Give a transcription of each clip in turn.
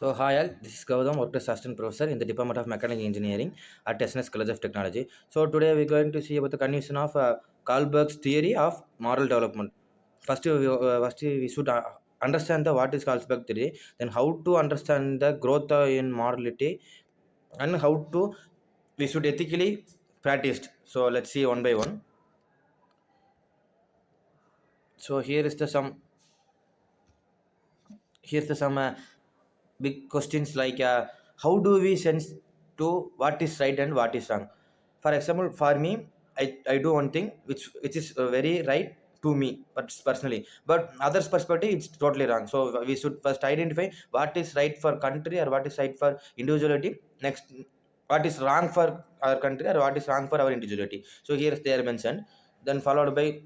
So, hi all, this is Gautam, worked as assistant professor in the Department of Mechanical Engineering at SNS College of Technology. So, today we're going to see about the continuation of Kohlberg's theory of moral development. First we should understand the what is Kohlberg theory, then how to understand the growth in morality, and how to we should ethically practice. So, let's see one by one. So, here's the some big questions like how do we sense to what is right and what is wrong. For example, for me, I do one thing which is very right to me but personally, but others perspective it's totally wrong. So we should first identify what is right for country or what is right for individuality. Next, what is wrong for our country or what is wrong for our individuality. So here they are mentioned, then followed by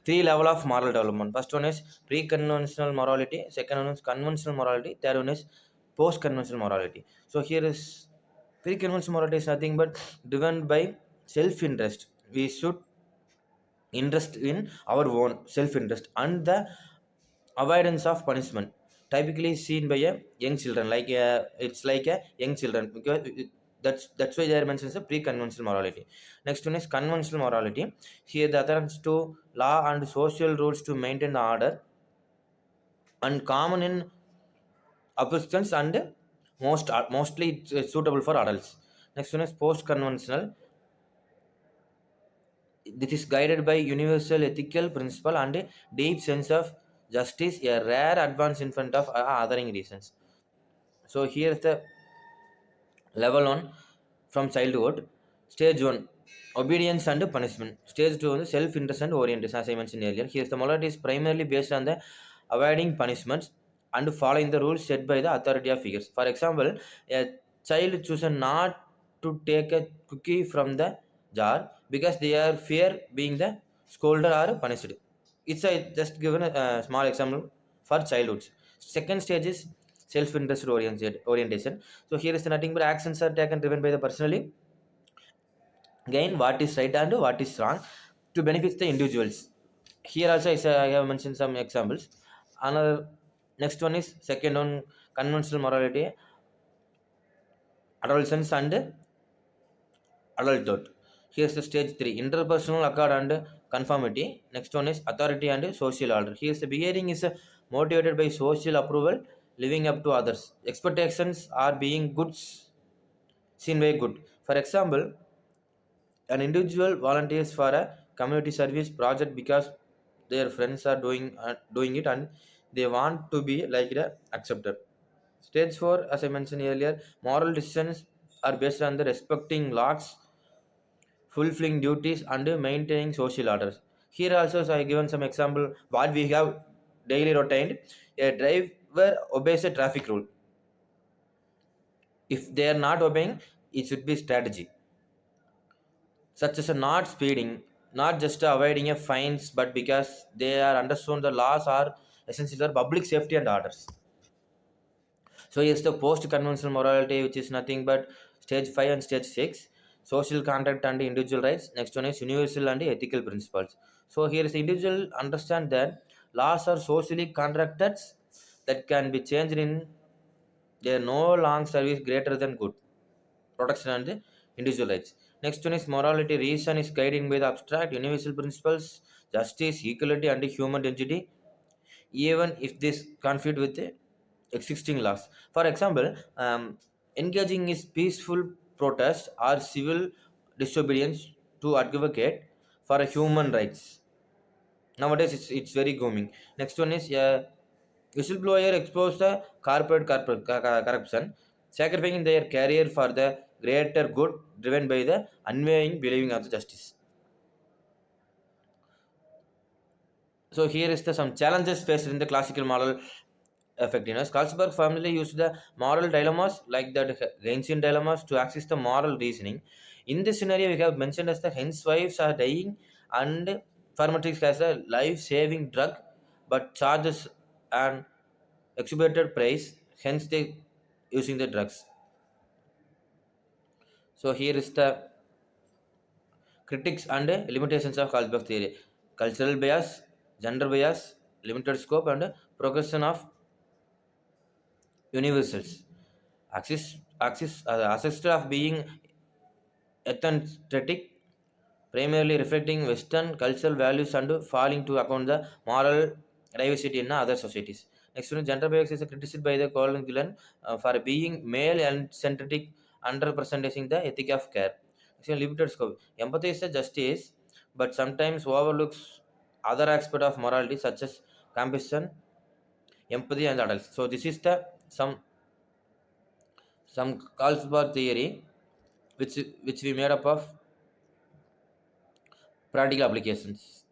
three level of moral development. First one is pre-conventional morality, second one is conventional morality, third one is post-conventional morality. So here is pre-conventional morality is nothing but driven by self-interest. We should interest in our own self-interest and the avoidance of punishment, typically seen by a young children, like it's like a young children, because that's why they are mentioned as a pre-conventional morality. Next one is conventional morality. Here the adherence to law and social rules to maintain the order and common in obstacles and mostly it's suitable for adults. Next one is post-conventional. This is guided by universal ethical principle and a deep sense of justice, a rare advance in front of othering reasons. So here's the level one from childhood. Stage one, obedience and punishment. Stage two, self-interest and orientation. As I mentioned earlier, here's the morality is primarily based on the avoiding punishments and following the rules set by the authority of figures. For example, a child chooses not to take a cookie from the jar because they are fear being the scolded or punished. It's a just given a small example for childhoods. Second stage is self-interest orientation. So here is the nothing but actions are taken driven by the personally gain what is right and what is wrong to benefit the individuals. Here also I have mentioned some examples. Another next one is second on conventional morality, adolescence and adulthood. Here's the stage three, interpersonal accord and conformity. Next one is authority and social order. Here's the behavior is motivated by social approval, living up to others expectations are being goods seen by good. For example, an individual volunteers for a community service project because their friends are doing it and they want to be like it accepted. Stage 4, as I mentioned earlier, moral decisions are based on the respecting laws, fulfilling duties and maintaining social orders. Here also so I given some example what we have daily routine. A driver obeys a traffic rule. If they are not obeying, it should be strategy, such as a not speeding, not just avoiding a fines, but because they are understood the laws are essential for public safety and orders. So yes, the post-conventional morality, which is nothing but stage 5 and stage 6, social contract and individual rights. Next one is universal and ethical principles. So here is the individual understand that laws are socially contracted that can be changed in their no long service greater than good protection and individual rights. Next one is morality. Reason is guided by the abstract universal principles, justice, equality, and human dignity, even if this conflict with the existing laws. For example, engaging is peaceful protest or civil disobedience to advocate for human rights. Nowadays, it's very booming. Next one is whistleblower exposed the corruption, sacrificing their career for the greater good, driven by the unwavering believing of the justice. So here is the some challenges faced in the classical moral effectiveness. Carlsberg firmly used the moral dilemmas like the Heinsian dilemmas to access the moral reasoning. In this scenario, we have mentioned as the hens wives are dying and pharmaceutics has a life-saving drug, but charges an exorbitant price. Hence, they using the drugs. So here is the critics and limitations of Carlsberg theory: cultural bias, gender bias, limited scope, and progression of universals. Assisted of being ethnocentric, primarily reflecting Western cultural values and falling to account the moral diversity in other societies. Next one, gender bias is criticized by the colonial for being male and centric, underrepresenting the ethic of care. Next one, limited scope. Empathy is a justice, but sometimes overlooks other aspect of morality such as compassion, empathy, and adults. So this is the some Carlsberg theory, which we made up of practical applications.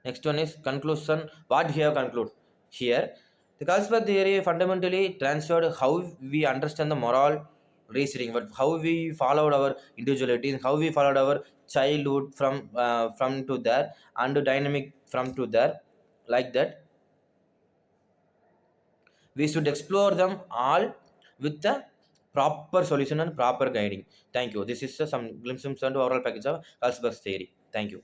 Next one is conclusion. What we have concluded here, the Carlsberg theory fundamentally transferred how we understand the moral reasoning, but how we followed our individuality, how we followed our childhood from to there, and dynamic from to there, like that. We should explore them all with the proper solution and proper guiding. Thank you. This is some glimpses into overall package of Carlsberg's theory. Thank you.